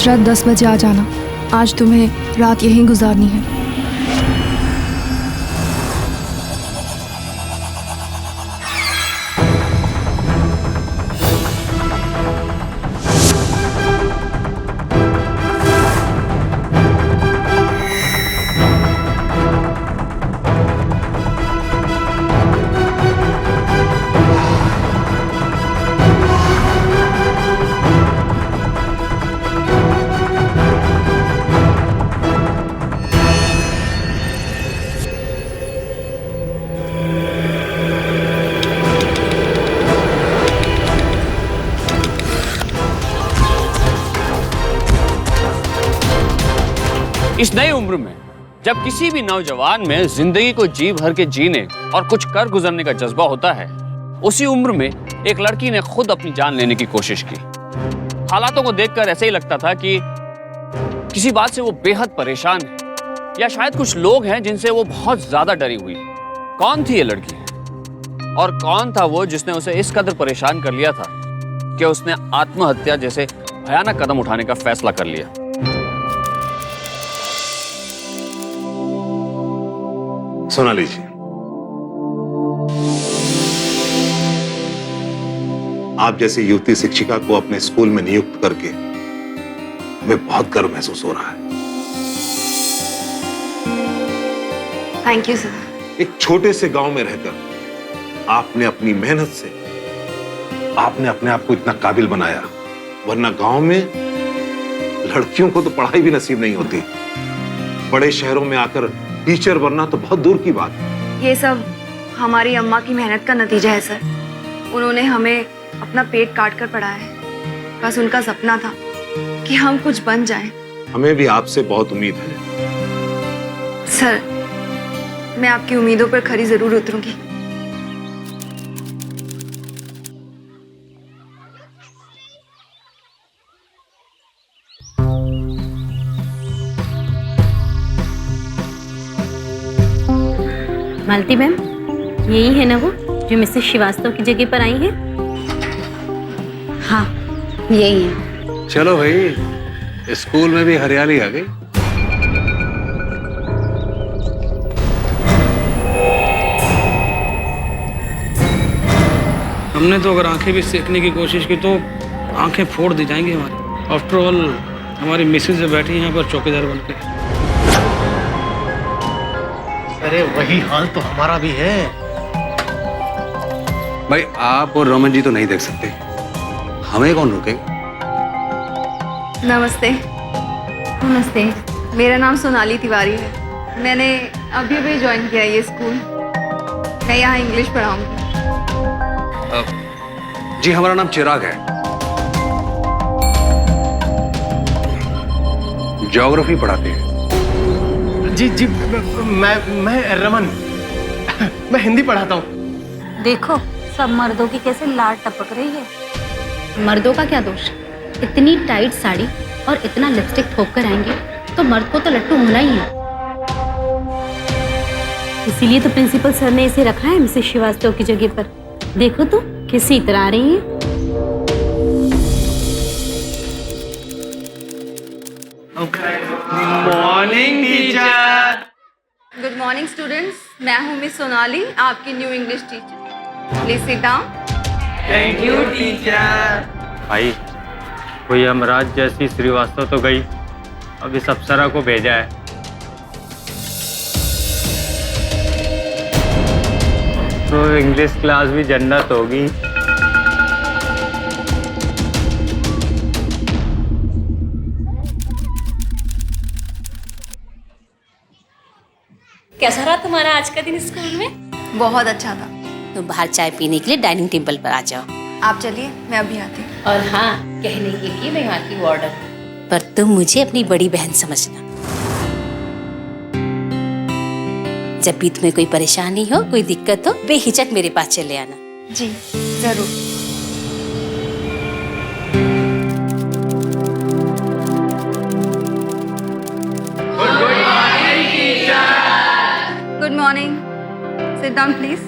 आज रात 10 बजे आ जाना। आज तुम्हें रात यहीं गुजारनी है। इस नई उम्र में जब किसी भी नौजवान में जिंदगी को जी भर के जीने और कुछ कर गुजरने का जज्बा होता है, उसी उम्र में एक लड़की ने खुद अपनी जान लेने की कोशिश की। हालातों को देखकर ऐसे ही लगता था कि किसी बात से वो बेहद परेशान है, या शायद कुछ लोग हैं जिनसे वो बहुत ज्यादा डरी हुई है। कौन थी ये लड़की और कौन था वो जिसने उसे इस कदर परेशान कर लिया था कि उसने आत्महत्या जैसे भयानक कदम उठाने का फैसला कर लिया। सोनाली जी, आप जैसी युवती शिक्षिका को अपने स्कूल में नियुक्त करके हमें बहुत गर्व महसूस हो रहा है। Thank you sir. एक छोटे से गांव में रहकर आपने अपनी मेहनत से आपने अपने आप को इतना काबिल बनाया, वरना गांव में लड़कियों को तो पढ़ाई भी नसीब नहीं होती। बड़े शहरों में आकर टीचर बनना तो बहुत दूर की बात है। ये सब हमारी अम्मा की मेहनत का नतीजा है सर। उन्होंने हमें अपना पेट काट कर पढ़ाया है। बस उनका सपना था कि हम कुछ बन जाएं। हमें भी आपसे बहुत उम्मीद है सर। मैं आपकी उम्मीदों पर खरी जरूर उतरूंगी। मालती मैम, यही है ना वो जो मिसेस श्रीवास्तव की जगह पर आई है? हाँ, यही है। चलो भाई, स्कूल में भी हरियाली आ गई। हमने तो अगर आंखें भी सेकने की कोशिश की तो आंखें फोड़ दी जाएंगी हमारी। आफ्टर ऑल हमारी मिसेज जो बैठी है यहाँ पर चौकीदार बनकर। अरे वही हाल तो हमारा भी है। भाई आप और रमन जी तो नहीं देख सकते, हमें कौन रोकेगा? नमस्ते। नमस्ते। मेरा नाम सोनाली तिवारी है। मैंने अभी अभी ज्वाइन किया ये स्कूल। मैं यहाँ इंग्लिश पढ़ाऊंगी। जी हमारा नाम चिराग है, ज्योग्राफी पढ़ाते हैं। जी जी, मैं रमन, मैं हिंदी पढ़ाता हूँ। देखो सब मर्दों की कैसे लाड टपक रही है। मर्दों का क्या दोष? इतनी टाइट साड़ी और इतना लिपस्टिक ठोक कर आएंगे तो मर्द को तो लट्टू होना ही है। इसीलिए तो प्रिंसिपल सर ने इसे रखा है मिसेस श्रीवास्तव की जगह पर। देखो तो किसी तरह आ रही है। Morning teacher. Good morning students. मैं हूँ मिस सोनाली, आपकी new English teacher. Please sit down. Thank you teacher. भाई कोई अमराज जैसी श्रीवास्तव तो गई, अब इस अप्सरा को भेजा है। तो इंग्लिश क्लास भी जन्नत होगी। कैसा रहा तुम्हारा आज का दिन स्कूल में? बहुत अच्छा था। तुम बाहर चाय पीने के लिए डाइनिंग टेबल पर आ जाओ। आप चलिए, मैं अभी आती हूँ। और हाँ, कहने के लिए मैं यहाँ की वार्डन, पर तुम मुझे अपनी बड़ी बहन समझना। जब भी तुम्हें कोई परेशानी हो, कोई दिक्कत हो, बेहिचक मेरे पास चले आना। जी जरूर। Good morning. Sit down please.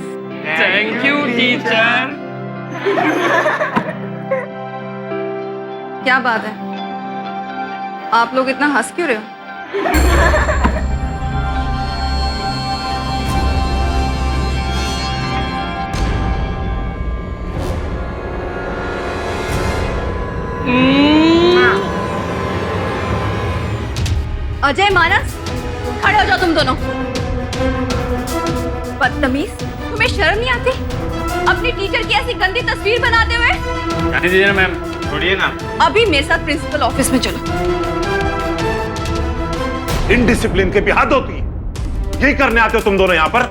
Thank you teacher. क्या बात है? आप लोग इतना हंस क्यों रहे हो? अजय, मानस, खड़े हो जाओ तुम दोनों। बदतमीज, तुम्हें शर्म नहीं आती अपनी टीचर की ऐसी गंदी तस्वीर बनाते हुए? जाने दीजिए ना मैम, छोड़िए ना। अभी मेरे साथ प्रिंसिपल ऑफिस में चलो। इनडिसिप्लिन के भी हद होती है। यही करने आते हो तुम दोनों यहाँ पर?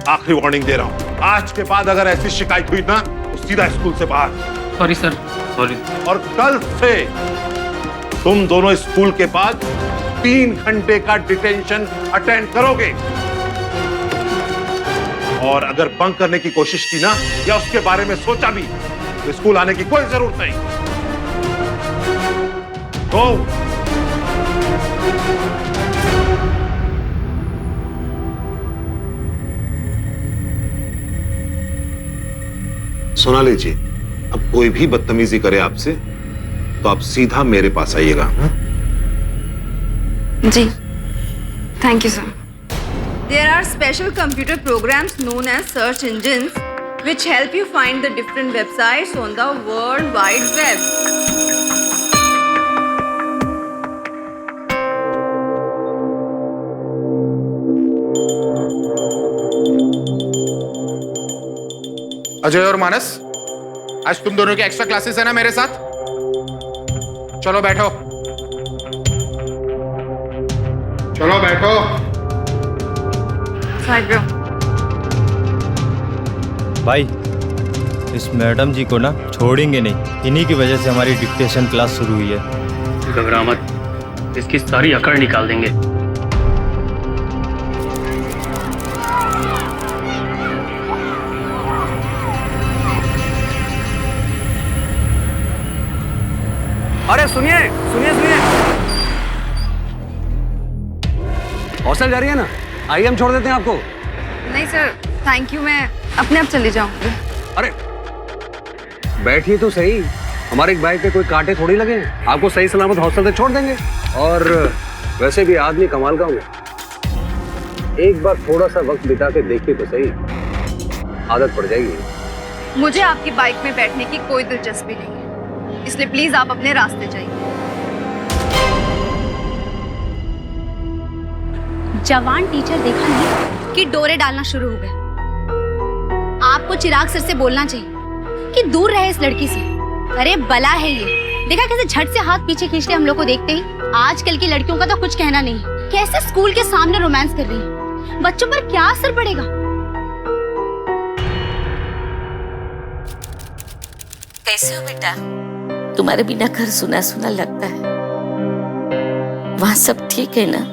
आखिरी वार्निंग दे रहा हूँ, आज के बाद अगर ऐसी शिकायत हुई ना तो सीधा स्कूल से बाहर। Sorry sir. सॉरी। और कल से तुम दोनों स्कूल के बाद 3 घंटे का डिटेंशन अटेंड करोगे। और अगर बंक करने की कोशिश की ना या उसके बारे में सोचा भी तो स्कूल आने की कोई जरूरत नहीं। तो सोनाली जी, अब कोई भी बदतमीजी करे आपसे तो आप सीधा मेरे पास आइएगा। जी, thank you sir. There are special computer programs known as search engines which help you find the different websites on the World Wide Web. Ajay और मानस, आज तुम दोनों की एक्स्ट्रा क्लासेस है ना मेरे साथ? चलो बैठो, चलो बैठो। साइड में। भाई, इस मैडम जी को ना छोड़ेंगे नहीं, इन्हीं की वजह से हमारी डिक्टेशन क्लास शुरू हुई है। घबरा मत, इसकी सारी अकड़ निकाल देंगे। अरे सुनिए सुनिए सुनिए, हॉस्टल जा रही है ना? आइए हम छोड़ देते हैं आपको। नहीं सर, थैंक यू, मैं अपने आप चली जाऊंगी। अरे बैठिए तो सही, हमारे एक बाइक पे कोई कांटे थोड़ी लगे हैं। आपको सही सलामत हॉस्टल तक छोड़ देंगे। और वैसे भी आदमी कमाल का हूँ, एक बार थोड़ा सा वक्त बिता के देखिए तो सही, आदत पड़ जाएगी। मुझे आपकी बाइक में बैठने की कोई दिलचस्पी नहीं है, इसलिए प्लीज आप अपने रास्ते जाइए। जवान टीचर देखा नहीं कि डोरे डालना शुरू हो गए। आपको चिराग सर से बोलना चाहिए कि दूर रहे इस लड़की से। अरे बला है ये, देखा कैसे झट से हाथ पीछे खींचते हम लोग को देखते ही। आजकल की लड़कियों का तो कुछ कहना नहीं, कैसे स्कूल के सामने रोमांस कर रही है। बच्चों पर क्या असर पड़ेगा? कैसे हो बेटा? तुम्हारे बिना घर सुना सुना लगता है, वहां सब ठीक है ना?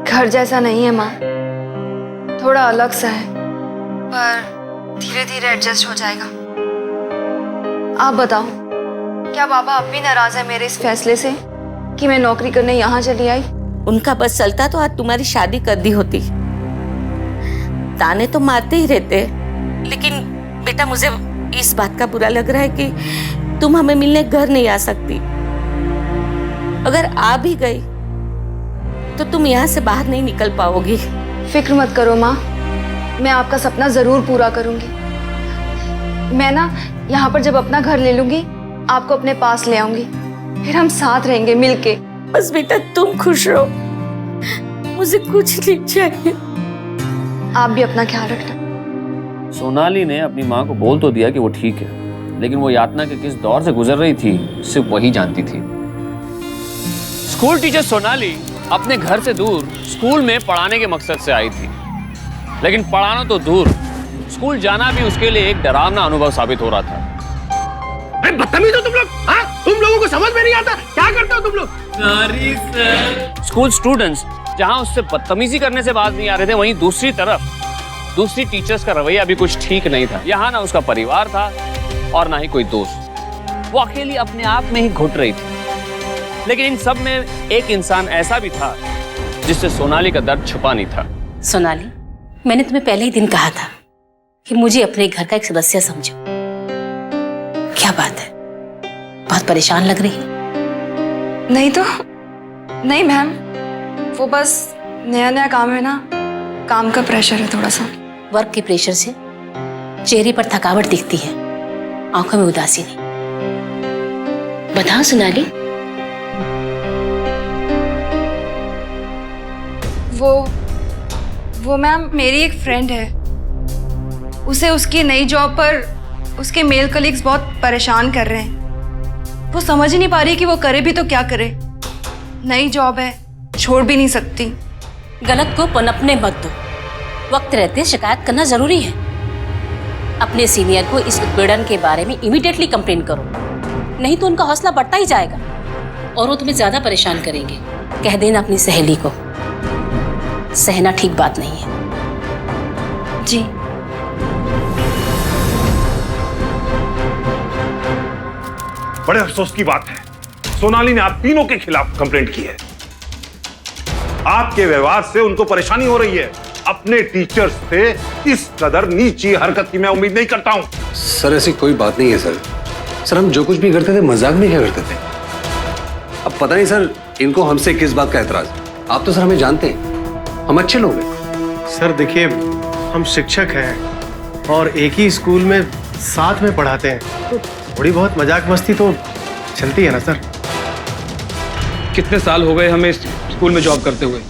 घर जैसा नहीं है माँ, थोड़ा अलग सा है, पर धीरे धीरे एडजस्ट हो जाएगा। आप बताओ, क्या बाबा अब भी नाराज है मेरे इस फैसले से कि मैं नौकरी करने यहाँ चली आई? उनका बस चलता तो आज तुम्हारी शादी कर दी होती। ताने तो मारते ही रहते, लेकिन बेटा मुझे इस बात का बुरा लग रहा है कि तुम हमें मिलने घर नहीं आ सकती। अगर आ भी गई तो तुम यहाँ से बाहर नहीं निकल पाओगी। फिक्र मत करो माँ, मैं आपका सपना जरूर पूरा करूंगी। मैं ना यहाँ पर जब अपना घर ले लूंगी, आपको अपने पास ले आऊंगी, फिर हम साथ रहेंगे मिलके। बस बेटा तुम खुश रहो, मुझे कुछ नहीं चाहिए। आप भी अपना ख्याल रखना। सोनाली ने अपनी माँ को बोल तो दिया कि वो ठीक है, लेकिन वो यातना के किस दौर से गुजर रही थी सिर्फ वही जानती थी। स्कूल टीचर सोनाली अपने घर से दूर स्कूल में पढ़ाने के मकसद से आई थी, लेकिन पढ़ाना तो दूर, स्कूल जाना भी उसके लिए एक डरावना अनुभव साबित हो रहा था। बदतमीज हो तुम लोग। हाँ, तुम लोगों को समझ में नहीं आता क्या करते हो तुम लोग। Sorry sir. स्कूल स्टूडेंट्स जहां उससे बदतमीजी करने से बाज नहीं आ रहे थे, वहीं दूसरी तरफ दूसरी टीचर्स का रवैया भी कुछ ठीक नहीं था। यहाँ ना उसका परिवार था और ना ही कोई दोस्त। वो अकेली अपने आप में ही घुट रही थी। लेकिन इन सब में एक इंसान ऐसा भी था जिससे सोनाली का दर्द छुपा नहीं था। सोनाली, मैंने तुम्हें पहले ही दिन कहा था कि मुझे अपने घर का एक सदस्य समझो। क्या बात है, बहुत परेशान लग रही है। नहीं तो नहीं मैम, वो बस नया नया काम है ना, काम का प्रेशर है थोड़ा सा। वर्क के प्रेशर से चेहरे पर थकावट दिखती है, आंखों में उदासी नहीं। बताओ सोनाली। वो मैम मेरी एक फ्रेंड है, उसे उसकी नई जॉब पर उसके मेल कलीग्स बहुत परेशान कर रहे हैं। वो समझ ही नहीं पा रही कि वो करे भी तो क्या करे। नई जॉब है, छोड़ भी नहीं सकती। गलत को पनपने मत दो, वक्त रहते शिकायत करना जरूरी है। अपने सीनियर को इस उत्पीड़न के बारे में इमीडिएटली कंप्लेन करो, नहीं तो उनका हौसला बढ़ता ही जाएगा और वो तुम्हें ज्यादा परेशान करेंगे। कह देना अपनी सहेली को, सहना ठीक बात नहीं है। जी। बड़े अफसोस की बात है, सोनाली ने आप तीनों के खिलाफ कंप्लेंट की है। आपके व्यवहार से उनको परेशानी हो रही है। अपने टीचर्स से इस कदर नीची हरकत की मैं उम्मीद नहीं करता हूं। सर ऐसी कोई बात नहीं है सर। सर हम जो कुछ भी करते थे मजाक में क्या करते थे। अब पता नहीं सर इनको हमसे किस बात का एतराज। आप तो सर हमें जानते हैं, हम अच्छे लोग हैं। सर देखिए, हम शिक्षक हैं और एक ही स्कूल में साथ में पढ़ाते हैं, तो थोड़ी बहुत मजाक मस्ती तो चलती है ना सर। कितने साल हो गए हमें इस स्कूल में जॉब करते हुए,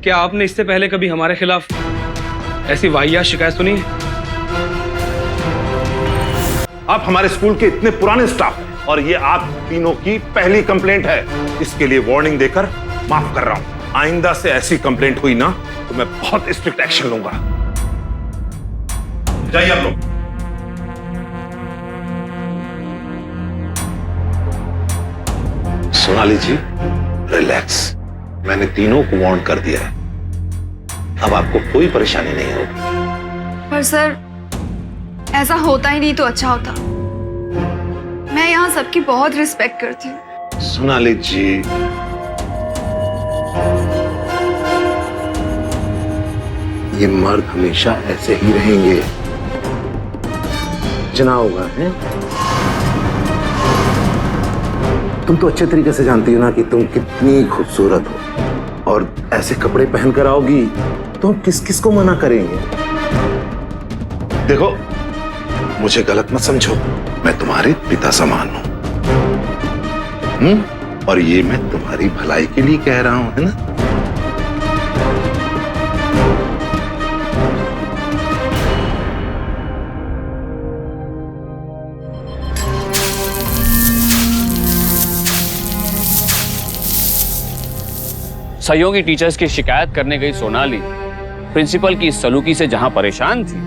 क्या आपने इससे पहले कभी हमारे खिलाफ ऐसी वाहियात शिकायत सुनी है? आप हमारे स्कूल के इतने पुराने स्टाफ हैं और ये आप तीनों की पहली कंप्लेंट है। इसके लिए वार्निंग देकर माफ कर रहा हूं। आइंदा से ऐसी कंप्लेंट हुई ना तो मैं बहुत स्ट्रिक्ट एक्शन लूंगा। जाइए आप लोग। सोनाली जी रिलैक्स, मैंने तीनों को वार्न कर दिया है, अब आपको कोई परेशानी नहीं होगी। पर सर ऐसा होता ही नहीं तो अच्छा होता। मैं यहाँ सबकी बहुत रिस्पेक्ट करती हूँ। सोनाली जी, ये मर्द हमेशा ऐसे ही रहेंगे, जना होगा है? तुम तो अच्छे तरीके से जानती हो ना कि तुम कितनी खूबसूरत हो, और ऐसे कपड़े पहनकर आओगी तो हम किस किस को मना करेंगे। देखो मुझे गलत मत समझो, मैं तुम्हारे पिता समान हूं, और ये मैं तुम्हारी भलाई के लिए कह रहा हूं, है ना? सहयोगी टीचर्स की शिकायत करने गई सोनाली प्रिंसिपल की इस सलूकी से जहां परेशान थी,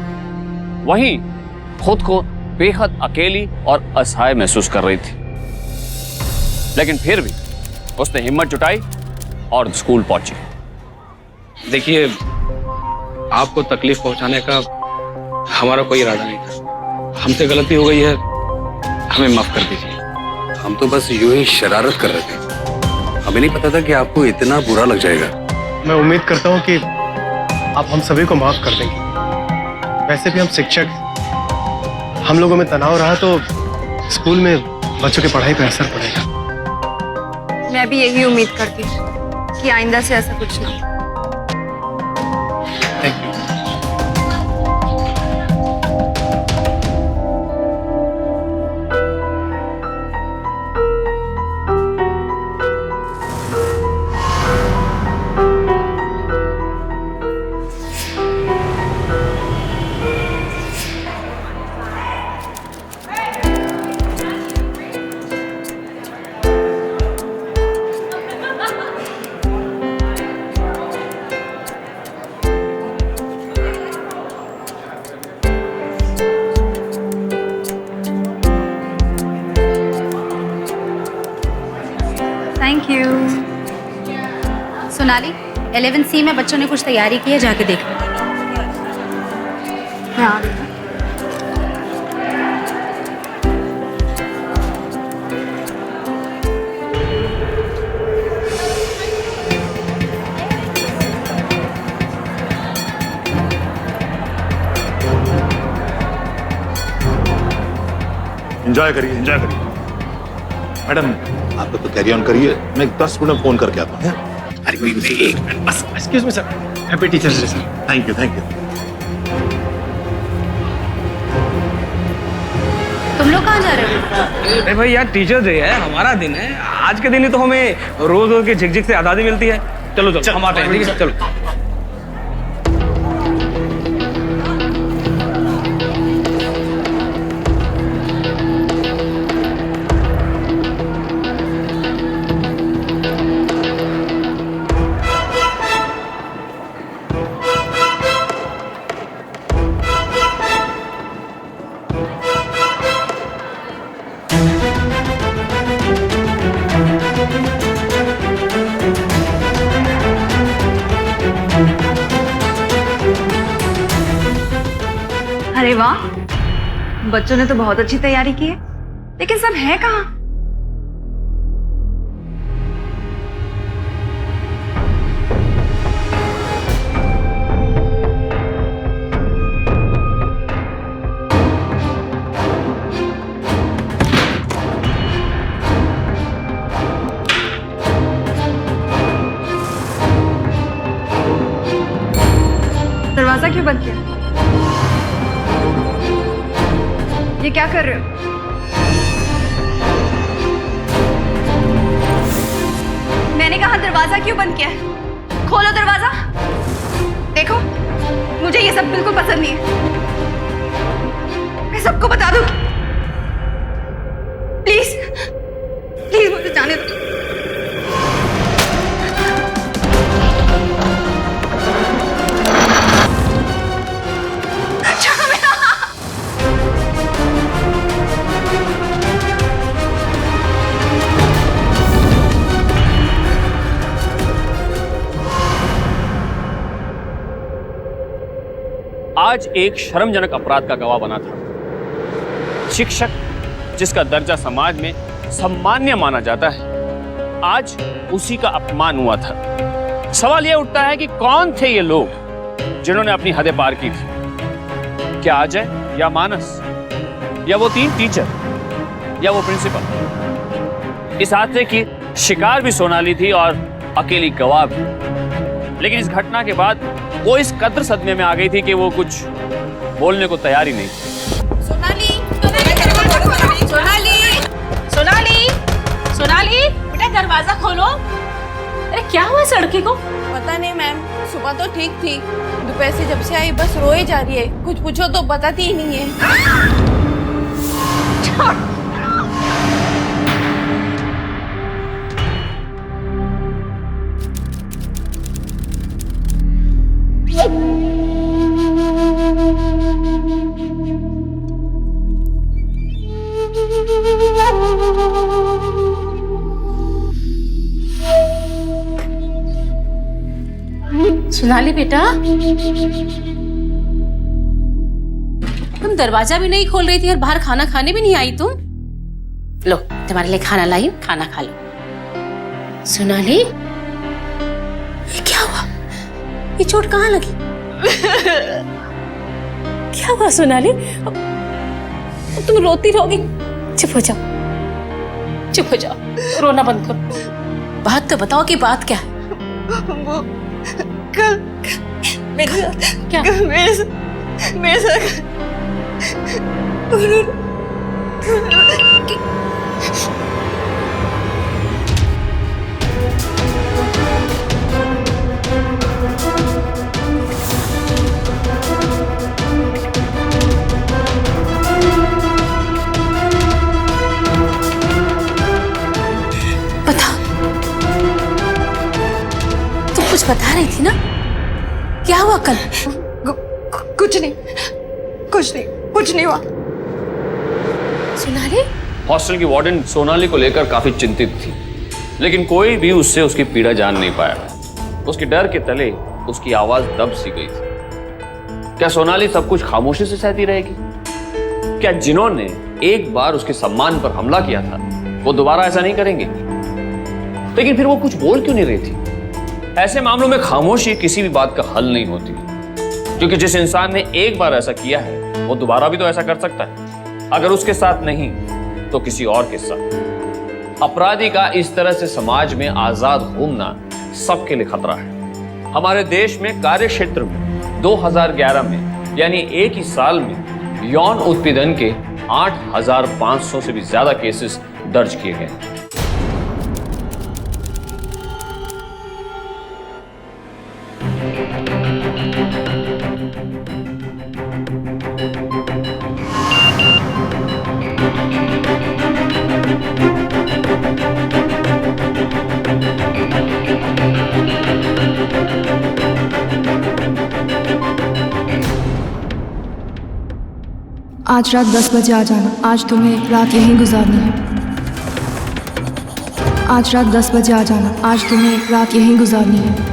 वहीं खुद को बेहद अकेली और असहाय महसूस कर रही थी। लेकिन फिर भी उसने हिम्मत जुटाई और स्कूल पहुंची। देखिए, आपको तकलीफ पहुंचाने का हमारा कोई इरादा नहीं था। हमसे गलती हो गई है, हमें माफ कर दीजिए। हम तो बस यूं ही शरारत कर रहे थे, हमें नहीं पता था कि आपको इतना बुरा लग जाएगा। मैं उम्मीद करता हूँ कि आप हम सभी को माफ कर देंगे। वैसे भी हम शिक्षक हैं, हम लोगों में तनाव रहा तो स्कूल में बच्चों की पढ़ाई पर असर पड़ेगा। मैं भी यही उम्मीद करती हूँ कि आइंदा से ऐसा कुछ ना हो। Thank you. Thank you. Sonali 11C में बच्चों ने कुछ तैयारी की है, जाके देख लो। मैं आ रही हूँ। एंजॉय करिए, एंजॉय करिए। मैडम आप तो कैरी ऑन करिए, मैं 10 मिनट में फोन करके आता हूँ। अरे नहीं, एक मिनट बस। Excuse me sir. Happy teachers day sir. Thank you, thank you. तुम लोग कहाँ जा रहे हो? अरे भाई यार, टीचर डे है, हमारा दिन है। आज के दिन ही तो हमें रोज रोज के झिकझिक से आज़ादी मिलती है। चलो चलो, हम आते हैं, ठीक है? चलो। अरे वाह, बच्चों ने तो बहुत अच्छी तैयारी की है, लेकिन सब है कहाँ? दरवाजा क्यों बंद किया? ये क्या कर रहे हो? मैंने कहा दरवाजा क्यों बंद किया है? खोलो दरवाजा। देखो, मुझे ये सब बिल्कुल पसंद नहीं है। मैं सबको बता दूंगी। प्लीज प्लीज मुझे जाने दो। आज एक शर्मजनक अपराध का गवाह बना था। शिक्षक, जिसका दर्जा समाज में सम्मान्य माना जाता है, आज उसी का अपमान हुआ था। सवाल यह उठता है कि कौन थे ये लोग जिन्होंने अपनी हदें पार की थी? क्या अजय या मानस, या वो 3 टीचर, या वो प्रिंसिपल? इस हादसे की शिकार भी सोनाली थी और अकेली गवाह भी। लेकिन इस घटना के बाद वो इस कदर सदमे में आ गई थी कि वो कुछ बोलने को तैयार ही नहीं। सोनाली, सोनाली, सोनाली, सोनाली, बेटा दरवाजा खोलो। अरे क्या हुआ सड़की को? पता नहीं मैम, सुबह तो ठीक थी, दोपहर से जब से आई बस रोए जा रही है। कुछ पूछो तो बताती ही नहीं है। सोनाली बेटा, तुम दरवाजा भी नहीं खोल रही थी और बाहर खाना खाने भी नहीं आई तुम? लो, तुम्हारे लिए खाना लाई, खाना खा लो। सोनाली, ये क्या हुआ? ये चोट कहाँ लगी? क्या हुआ सोनाली? तुम रोती रहोगी। चुप हो जाओ, चुप हो जाओ, रोना बंद करो। बात तो बताओ कि बात क्या है? वो कल मेरे साथ क्या? मेरे साथ बता रही थी ना, क्या हुआ कल? कुछ नहीं, कुछ नहीं, कुछ नहीं हुआ। सोनाली? हॉस्टल की वार्डन सोनाली को लेकर काफी चिंतित थी। लेकिन कोई भी उससे उसकी पीड़ा जान नहीं पाया। उसके डर के तले उसकी आवाज दब सी गई थी। क्या सोनाली सब कुछ खामोशी से सहती रहेगी? क्या जिन्होंने एक बार उसके सम्मान पर हमला किया था वो दोबारा ऐसा नहीं करेंगे? लेकिन फिर वो कुछ बोल क्यों नहीं रही थी? ऐसे मामलों में खामोशी किसी भी बात का हल नहीं होती, क्योंकि जिस इंसान ने एक बार ऐसा किया है वो दोबारा भी तो ऐसा कर सकता है। अगर उसके साथ नहीं तो किसी और के साथ। अपराधी का इस तरह से समाज में आजाद घूमना सबके लिए खतरा है। हमारे देश में कार्य क्षेत्र में 2011 में यानी एक ही साल में यौन उत्पीड़न के 8,500 से भी ज्यादा केसेस दर्ज किए गए। आज रात 10 बजे आ जाना। आज तुम्हें रात यहीं गुजारनी है। आज रात 10 बजे आ जाना। आज तुम्हें रात यहीं गुजारनी है।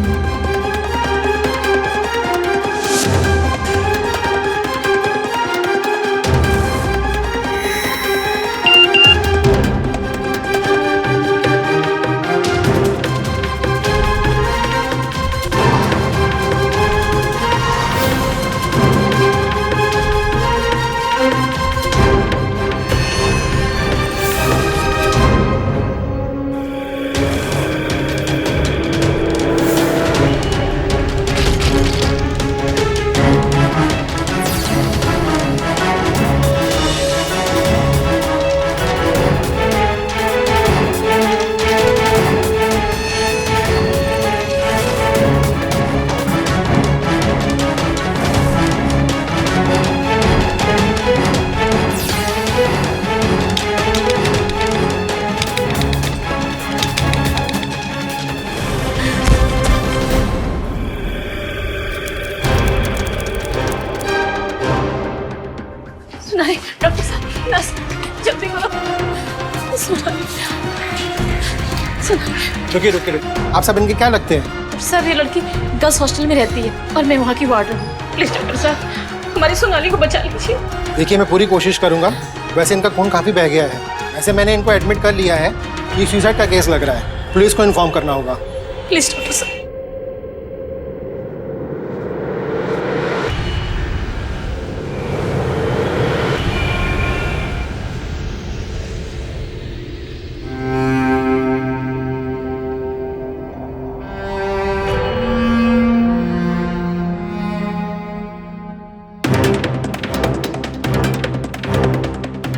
डॉक्टर साहब, नर्स, जल्दी करो। रुकिए रुकिए, आप सब इनके क्या लगते हैं? सर, ये लड़की गर्ल्स हॉस्टल में रहती है और मैं वहाँ की वार्डन हूँ। प्लीज डॉक्टर साहब, हमारी सोनाली को बचा लीजिए। देखिए, मैं पूरी कोशिश करूंगा। वैसे इनका खून काफ़ी बह गया है। वैसे मैंने इनको एडमिट कर लिया है। ये सुसाइड का केस लग रहा है। पुलिस को इन्फॉर्म करना होगा। प्लीज डॉक्टर साहब।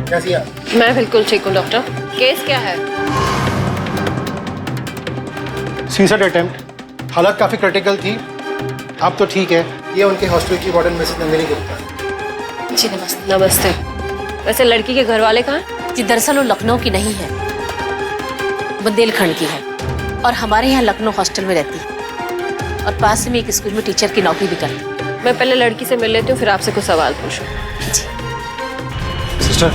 कैसी है? मैं बिल्कुल ठीक हूँ डॉक्टर। केस क्या है? Suicide attempt. हालत काफ़ी क्रिटिकल थी। अब तो ठीक है। ये उनके हॉस्टल की वार्डन मिसेस नंदिनी गुप्ता। जी नमस्ते। नमस्ते। वैसे लड़की के घर वाले कहाँ हैं? जी दरअसल वो लखनऊ की नहीं है, बुंदेलखंड की है और हमारे यहाँ लखनऊ हॉस्टल में रहती है और पास में एक स्कूल में टीचर की नौकरी भी करती है। मैं पहले लड़की से मिल लेती हूँ, फिर आपसे कुछ सवाल पूछूँ। सिस्टर,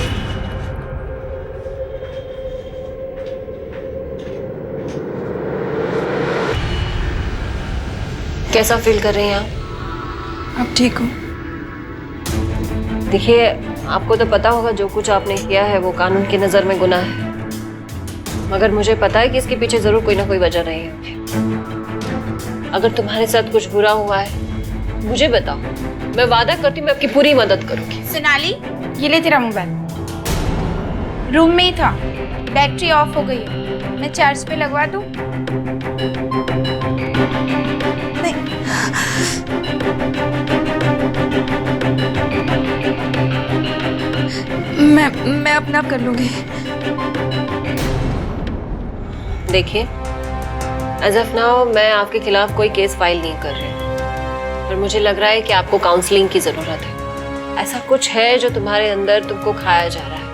कैसा फील कर रही हैं आप? अब ठीक हो? देखिए, आपको तो पता होगा जो कुछ आपने किया है वो कानून की नज़र में गुनाह है, मगर मुझे पता है कि इसके पीछे जरूर कोई ना कोई वजह रही होगी। अगर तुम्हारे साथ कुछ बुरा हुआ है मुझे बताओ, मैं वादा करती हूँ मैं आपकी पूरी मदद करूंगी। सोनाली, ये ले तेरा मोबाइल। रूम में ही था, बैटरी ऑफ हो गई है। मैं चार्ज पे लगवा दूं? मैं अपने आप कर लूंगी। देखिए, एज ऑफ नाउ मैं आपके खिलाफ कोई केस फाइल नहीं कर रही, पर मुझे लग रहा है कि आपको काउंसलिंग की जरूरत है। ऐसा कुछ है जो तुम्हारे अंदर तुमको खाया जा रहा है।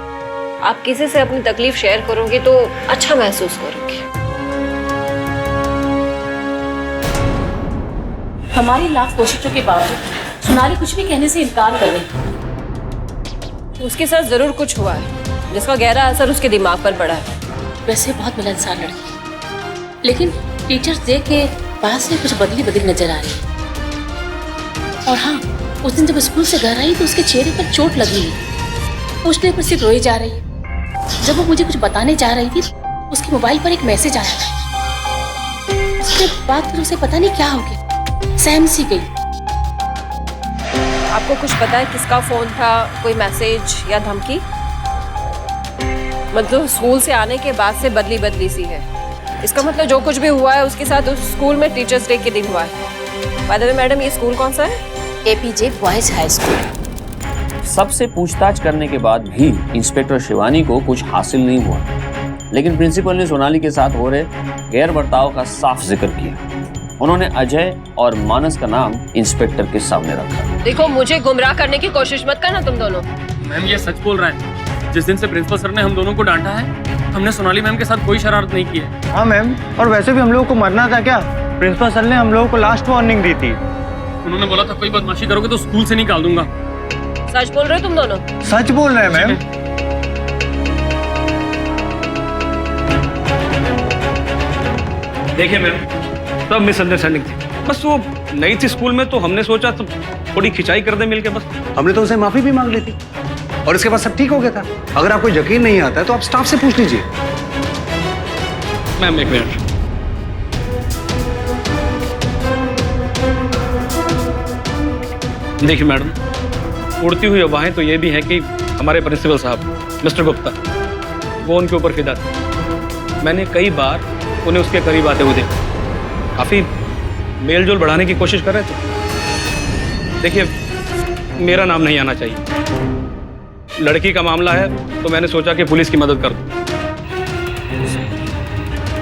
आप किसी से अपनी तकलीफ शेयर करोगे तो अच्छा महसूस करोगे। हमारी लाख कोशिशों के बावजूद सोनाली कुछ भी कहने से इनकार कर रही। उसके साथ जरूर कुछ हुआ है जिसका गहरा असर उसके दिमाग पर पड़ा है। वैसे बहुत मिलनसार लड़की, लेकिन टीचर्स देख के पास में कुछ बदली बदली नजर आ रही है। और हाँ, उस दिन जब स्कूल से घर आई तो उसके चेहरे पर चोट लगी है। पूछने पर सिर्फ रोई जा रही है। जब वो मुझे कुछ बताने जा रही थी, उसके मोबाइल पर एक मैसेज आया था। उसके बाद फिर उसे पता नहीं क्या हो गया, सहम सी गई। आपको कुछ पता है किसका फोन था? कोई मैसेज या धमकी? मतलब स्कूल से आने के बाद से बदली बदली सी है। इसका मतलब जो कुछ भी हुआ है उसके साथ उस स्कूल में टीचर्स डे के दिन हुआ है। बाय द वे मैडम, ये स्कूल कौन सा है? APJ boys high school. सबसे पूछताछ करने के बाद भी इंस्पेक्टर शिवानी को कुछ हासिल नहीं हुआ, लेकिन प्रिंसिपल ने सोनाली के साथ हो रहे गैर बर्ताव का साफ जिक्र किया। उन्होंने अजय और मानस का नाम इंस्पेक्टर के सामने रखा। देखो, मुझे गुमराह करने की कोशिश मत करना तुम दोनों। मैम ये सच बोल रहा है। जिस दिन से प्रिंसिपल सर ने हम दोनों को डांटा है, हमने सोनाली मैम के साथ कोई शरारत नहीं की है। हाँ मैम, और वैसे भी हम लोगों को मरना था क्या? प्रिंसिपल सर ने हम लोगों को लास्ट वार्निंग दी थी। उन्होंने बोला था कोई बदमाशी करोगे तो स्कूल से निकाल दूंगा। सच बोल रहे हो तुम दोनों? सच बोल रहे हैं मैम। देखिए मैम, सब मिसअंडरस्टैंडिंग थी। बस वो नई थी स्कूल में तो हमने सोचा तो थोड़ी खिंचाई कर दे मिलके बस। हमने तो उसे माफी भी मांग ली थी और इसके बाद सब ठीक हो गया था। अगर आपको यकीन नहीं आता है तो आप स्टाफ से पूछ लीजिए। मैम एक मिनट। देखिए मैडम, उड़ती हुई अफवाहें तो ये भी हैं कि हमारे प्रिंसिपल साहब मिस्टर गुप्ता वो उनके ऊपर फिदा थे। मैंने कई बार उन्हें उसके करीब आते हुए देखा, काफी मेलजोल बढ़ाने की कोशिश कर रहे थे। देखिए, मेरा नाम नहीं आना चाहिए। लड़की का मामला है तो मैंने सोचा कि पुलिस की मदद कर दूं।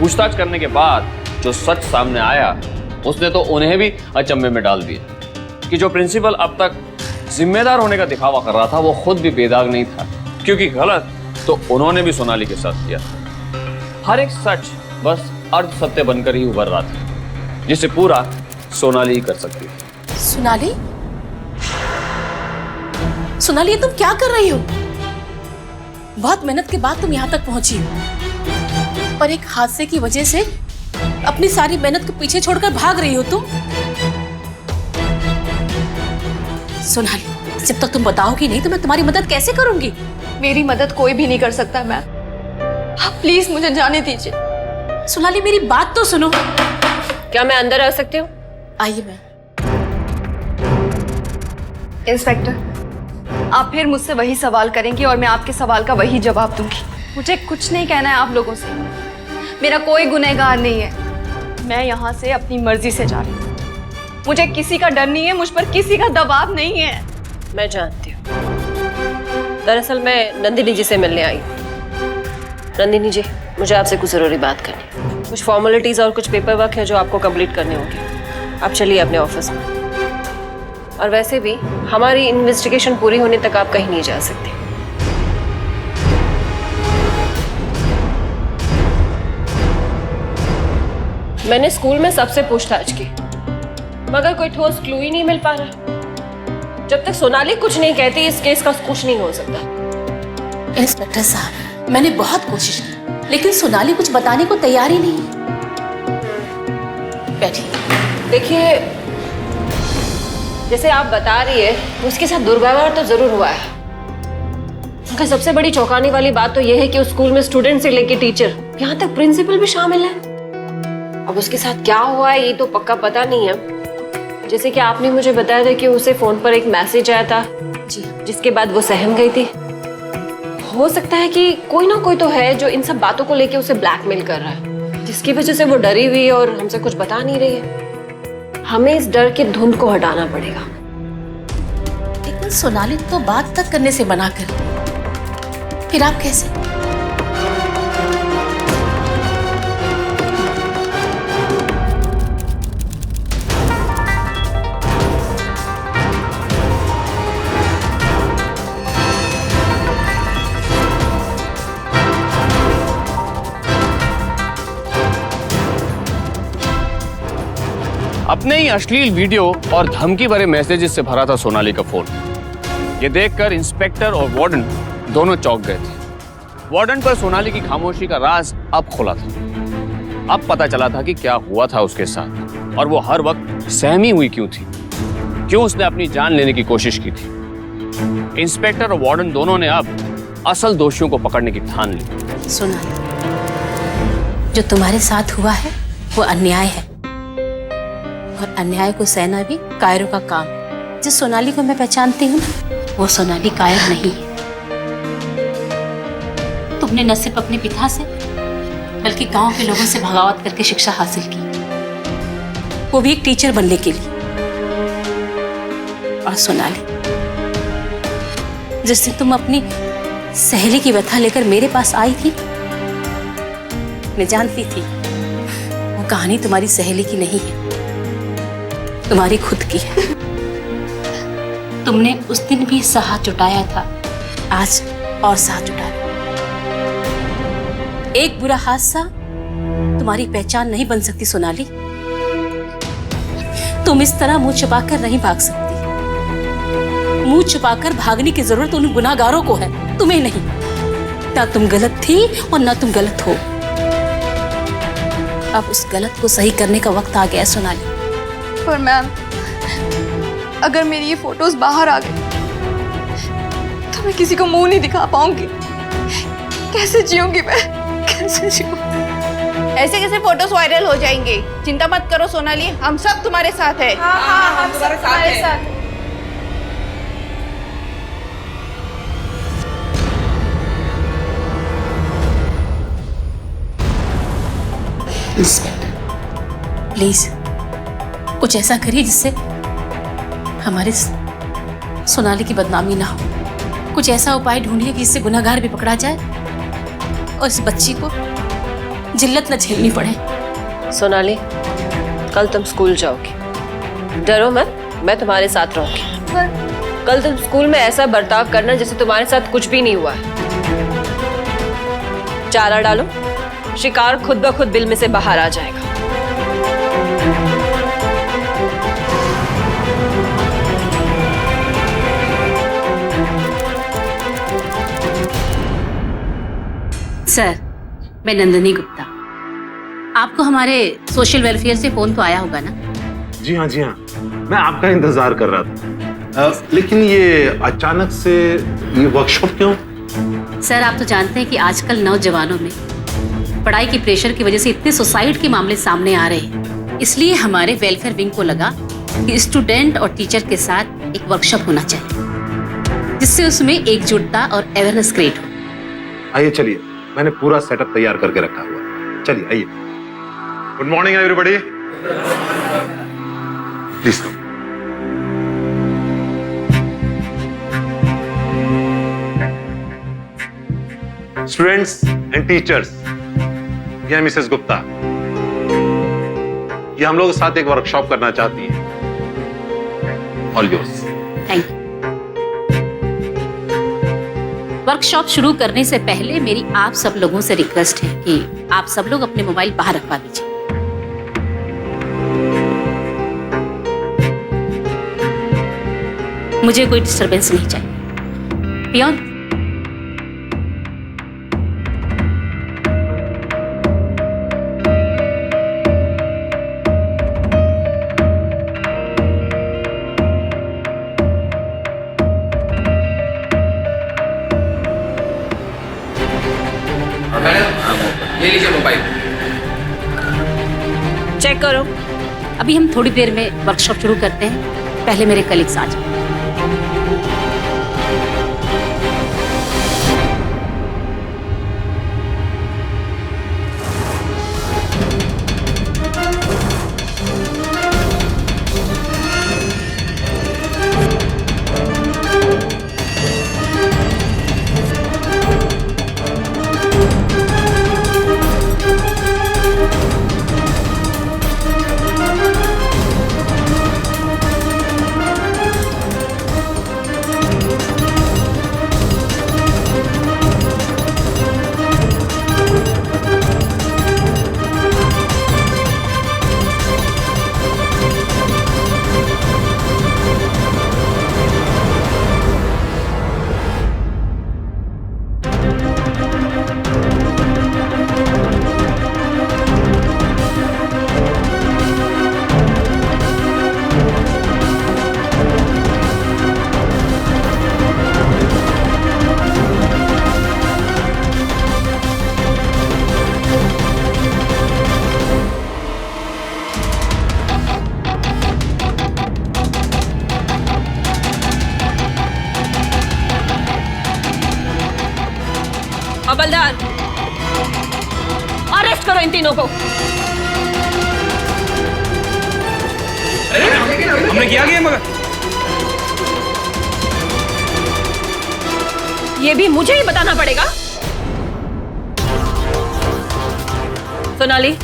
पूछताछ करने के बाद जो सच सामने आया उसने तो उन्हें भी अचंभे में डाल दिया कि जो प्रिंसिपल अब तक जिम्मेदार होने का दिखावा कर रहा था वो खुद भी बेदाग नहीं था, क्योंकि गलत तो उन्होंने भी सोनाली के साथ किया। हर एक सच बस अर्ध सत्य बनकर ही उभर रहा था, जिसे पूरा सोनाली ही कर सकती थी। सोनाली? सोनाली, तुम क्या कर रही हो? बहुत मेहनत के बाद तुम यहाँ तक पहुंची हो और एक हादसे की वजह से अपनी सारी मेहनत को पीछे छोड़कर भाग रही हो तुम। सोनाली, जब तक तुम बताओगी नहीं तो मैं तुम्हारी मदद कैसे करूंगी? मेरी मदद कोई भी नहीं कर सकता मैम, आप प्लीज मुझे जाने दीजिए। सोनाली, मेरी बात तो सुनो। क्या मैं अंदर आ सकती हूँ? आइए मैम। इंस्पेक्टर, आप फिर मुझसे वही सवाल करेंगी और मैं आपके सवाल का वही जवाब दूंगी। मुझे कुछ नहीं कहना है आप लोगों से। मेरा कोई गुनहगार नहीं है। मैं यहाँ से अपनी मर्जी से जा रही हूँ। मुझे किसी का डर नहीं है, मुझ पर किसी का दबाव नहीं है। मैं जानती हूँ। दरअसल मैं नंदिनी जी से मिलने आई। नंदिनी जी, मुझे आपसे कुछ ज़रूरी बात करनी है। कुछ फॉर्मेलिटीज़ और कुछ पेपर वर्क है जो आपको कंप्लीट करने होंगे। आप चलिए अपने ऑफिस में। और वैसे भी हमारी इन्वेस्टिगेशन पूरी होने तक आप कहीं नहीं जा सकते। मैंने स्कूल में सबसे पूछताछ की, मगर कोई ठोस क्लू ही नहीं मिल पा रहा। जब तक सोनाली कुछ नहीं कहती इस केस का कुछ नहीं हो सकता। इंस्पेक्टर साहब, मैंने बहुत कोशिश की लेकिन सोनाली कुछ बताने को तैयार ही नहीं है। बैठिए। देखिए, जैसे आप बता रही है उसके साथ दुर्व्यवहार तो जरूर हुआ है, मगर सबसे बड़ी चौंकाने वाली बात तो यह है कि उस स्कूल में स्टूडेंट से लेके टीचर, यहाँ तक प्रिंसिपल भी शामिल है। अब उसके साथ क्या हुआ है ये तो पक्का पता नहीं है। जैसे कि आपने मुझे बताया था कि उसे फोन पर एक मैसेज आया था जी, जिसके बाद वो सहम गई थी। हो सकता है कि कोई ना कोई तो है जो इन सब बातों को लेके उसे ब्लैकमेल कर रहा है, जिसकी वजह से वो डरी हुई है और हमसे कुछ बता नहीं रही है। हमें इस डर की धुंध को हटाना पड़ेगा। लेकिन सोनाली तो बात तक करने से मना कर, फिर आप कैसे? अपने ही अश्लील वीडियो और धमकी भरे मैसेजेस से भरा था सोनाली का फोन। ये देखकर इंस्पेक्टर और वार्डन दोनों चौंक गए थे। वार्डन पर सोनाली की खामोशी का राज अब खुला था। अब पता चला था कि क्या हुआ था उसके साथ और वो हर वक्त सहमी हुई क्यों थी, क्यों उसने अपनी जान लेने की कोशिश की थी। इंस्पेक्टर और वार्डन दोनों ने अब असल दोषियों को पकड़ने की ठान ली। सुना, जो तुम्हारे साथ हुआ है वो अन्याय है और अन्याय को सहना भी कायरों का काम है। जिस सोनाली को मैं पहचानती हूँ वो सोनाली कायर नहीं है। तुमने न सिर्फ अपने पिता से बल्कि गांव के लोगों से बगावत करके शिक्षा हासिल की, वो भी एक टीचर बनने के लिए। और सोनाली, जिस दिन तुम अपनी सहेली की व्यथा लेकर मेरे पास आई थी, मैं जानती थी वो कहानी तुम्हारी सहेली की नहीं है, तुम्हारी खुद की है। तुमने उस दिन भी साथ जुटाया था, आज और साथ जुटा लो। एक बुरा हादसा तुम्हारी पहचान नहीं बन सकती सोनाली। तुम इस तरह मुंह छुपाकर नहीं भाग सकती। मुंह छुपाकर भागने की जरूरत उन गुनाहगारों को है, तुम्हें नहीं। ना तुम गलत थी और ना तुम गलत हो। अब उस गलत को सही करने का वक्त आ गया है सोनाली। पर मैम, अगर मेरी ये फोटोज बाहर आ गई तो मैं किसी को मुंह नहीं दिखा पाऊंगी। कैसे जीऊंगी मैं, कैसे जीऊंगी? ऐसे कैसे फोटोज वायरल हो जाएंगे? चिंता मत करो सोनाली, हम सब तुम्हारे साथ है। हाँ, हम सब तुम्हारे साथ हैं। इंस्पेक्टर, प्लीज कुछ ऐसा करिए जिससे हमारे सोनाली की बदनामी ना हो। कुछ ऐसा उपाय ढूंढिए कि जिससे गुनहगार भी पकड़ा जाए और इस बच्ची को जिल्लत न झेलनी पड़े। सोनाली, कल तुम स्कूल जाओगी, डरो मत, मैं तुम्हारे साथ रहूंगी। कल तुम स्कूल में ऐसा बर्ताव करना जैसे तुम्हारे साथ कुछ भी नहीं हुआ है। चारा डालो, शिकार खुद ब खुद बिल में से बाहर आ जाएगा। सर, मैं नंदिनी गुप्ता। आपको हमारे सोशल वेलफेयर से फोन तो आया होगा ना? जी हाँ, जी हाँ, मैं आपका इंतजार कर रहा था। लेकिन ये अचानक से ये वर्कशॉप क्यों? सर, आप तो जानते हैं कि आजकल नौजवानों में पढ़ाई की प्रेशर की वजह से इतने सुसाइड के मामले सामने आ रहे हैं। इसलिए हमारे वेलफेयर विंग को लगा कि स्टूडेंट और टीचर के साथ एक वर्कशॉप होना चाहिए जिससे उसमें एकजुटता और अवेयरनेस क्रिएट हो। आइए, चलिए, मैंने पूरा सेटअप तैयार करके रखा हुआ है। चलिए, आइए। Good morning everybody, please come. Students and teachers, ये मिसेस गुप्ता, ये हम लोग साथ एक वर्कशॉप करना चाहती हैं। All yours. Thank you. Workshop शुरू करने से पहले मेरी आप सब लोगों से रिक्वेस्ट है कि आप सब लोग अपने मोबाइल बाहर रखवा दीजिए। मुझे कोई डिस्टरबेंस नहीं चाहिए। पियोन, ले लीजिए मोबाइल। चेक करो। अभी हम थोड़ी देर में वर्कशॉप शुरू करते हैं, पहले मेरे कलीग्स आ जाओ। हवलदार, अरेस्ट करो इन तीनों को। हमने किया गया मगर ये भी मुझे ही बताना पड़ेगा। सोनाली,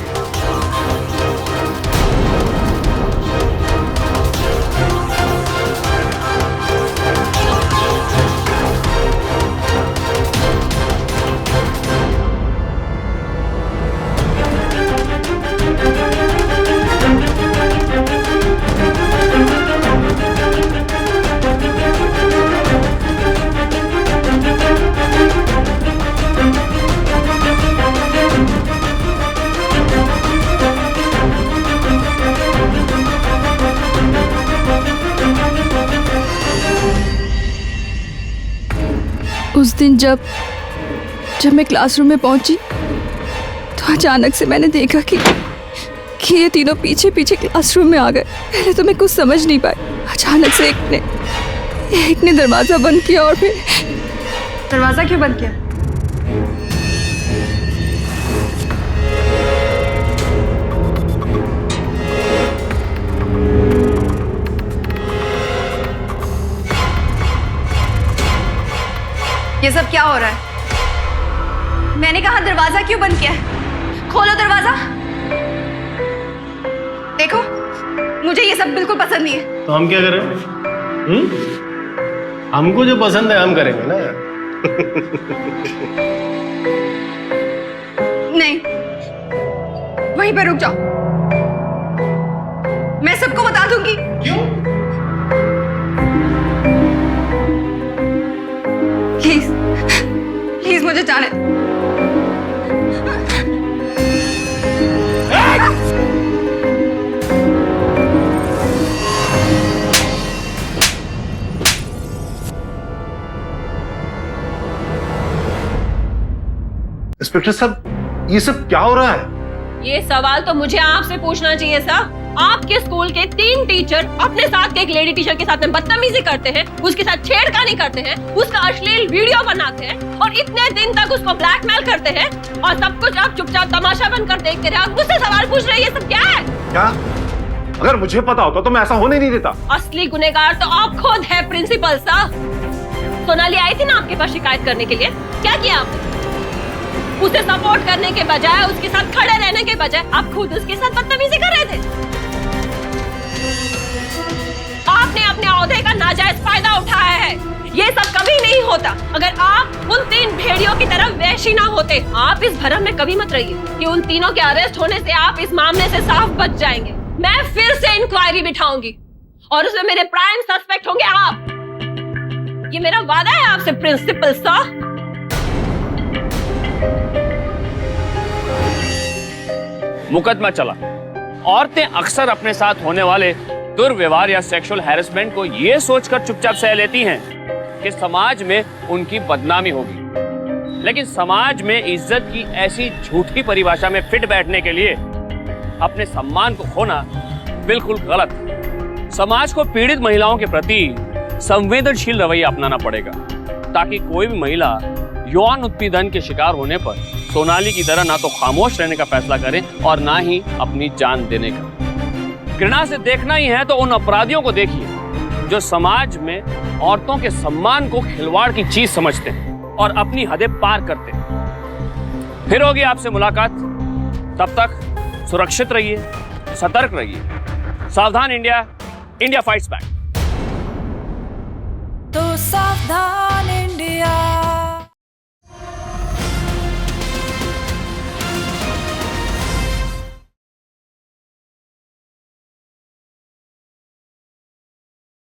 उस दिन जब मैं क्लासरूम में पहुंची तो अचानक से मैंने देखा कि ये तीनों पीछे पीछे क्लासरूम में आ गए। पहले तो मैं कुछ समझ नहीं पाई। अचानक से एक ने दरवाजा बंद किया और फिर दरवाजा क्यों बंद किया? ये सब क्या हो रहा है? मैंने कहा दरवाजा क्यों बंद किया है? खोलो दरवाजा। देखो, मुझे ये सब बिल्कुल पसंद नहीं है। तो हम क्या करें? हमको जो पसंद है हम करेंगे ना। नहीं, वहीं पे रुक जाओ, मैं सबको बता दूंगी। क्यों? प्लीज प्लीज मुझे जाने दो। इंस्पेक्टर साहब, ये सब क्या हो रहा है? ये सवाल तो मुझे आपसे पूछना चाहिए सर। आपके स्कूल के 3 टीचर अपने साथ के एक लेडी टीचर के साथ में बदतमीजी करते हैं, उसके साथ छेड़खानी करते हैं, उसका अश्लील वीडियो बनाते हैं और इतने दिन तक उसको ब्लैकमेल करते हैं और सब कुछ आप चुपचाप तमाशा बनकर देखते रहे। आप मुझसे सवाल पूछ रहे हैं, ये सब क्या है? क्या? अगर मुझे पता होता तो मैं ऐसा होने नहीं देता। असली गुनहगार तो आप खुद है प्रिंसिपल सर। सोनाली आई थी ना आपके पास शिकायत करने के लिए, क्या किया आपने? उसे सपोर्ट करने के बजाय, उसके साथ खड़े रहने के बजाय आप खुद उसके साथ बदतमीजी कर रहे थे। आपने अपने ओहदे का नाजायज फायदा उठाया है। ये सब कभी नहीं होता अगर आप उन 3 भेड़ियों की तरह वैशी ना होते। आप इस भरम में कभी मत रहिए कि उन तीनों के अरेस्ट होने से आप इस मामले से साफ बच जाएंगे। मैं फिर से इंक्वायरी बिठाऊंगी और उसमें मेरे प्राइम सस्पेक्ट होंगे आप। ये मेरा वादा है आपसे प्रिंसिपल सर। मुकदमा चला। औरतें अक्सर अपने साथ होने वाले दुर्व्यवहार या सेक्सुअल हैरेसमेंट को ये सोचकर चुपचाप सह लेती हैं कि समाज में उनकी बदनामी होगी। लेकिन समाज में इज्जत की ऐसी झूठी परिभाषा में फिट बैठने के लिए अपने सम्मान को खोना बिल्कुल गलत है। समाज को पीड़ित महिलाओं के प्रति संवेदनशील रवैया अपनाना पड़ेगा ताकि कोई भी महिला यौन उत्पीड़न के शिकार होने पर सोनाली की तरह ना तो खामोश रहने का फैसला करे और ना ही अपनी जान देने का। घृणा से देखना ही है तो उन अपराधियों को देखिए जो समाज में औरतों के सम्मान को खिलवाड़ की चीज समझते हैं और अपनी हदें पार करते हैं। फिर होगी आपसे मुलाकात, तब तक सुरक्षित रहिए, सतर्क रहिए। सावधान इंडिया, इंडिया फाइट्स बैक। तो सावधान।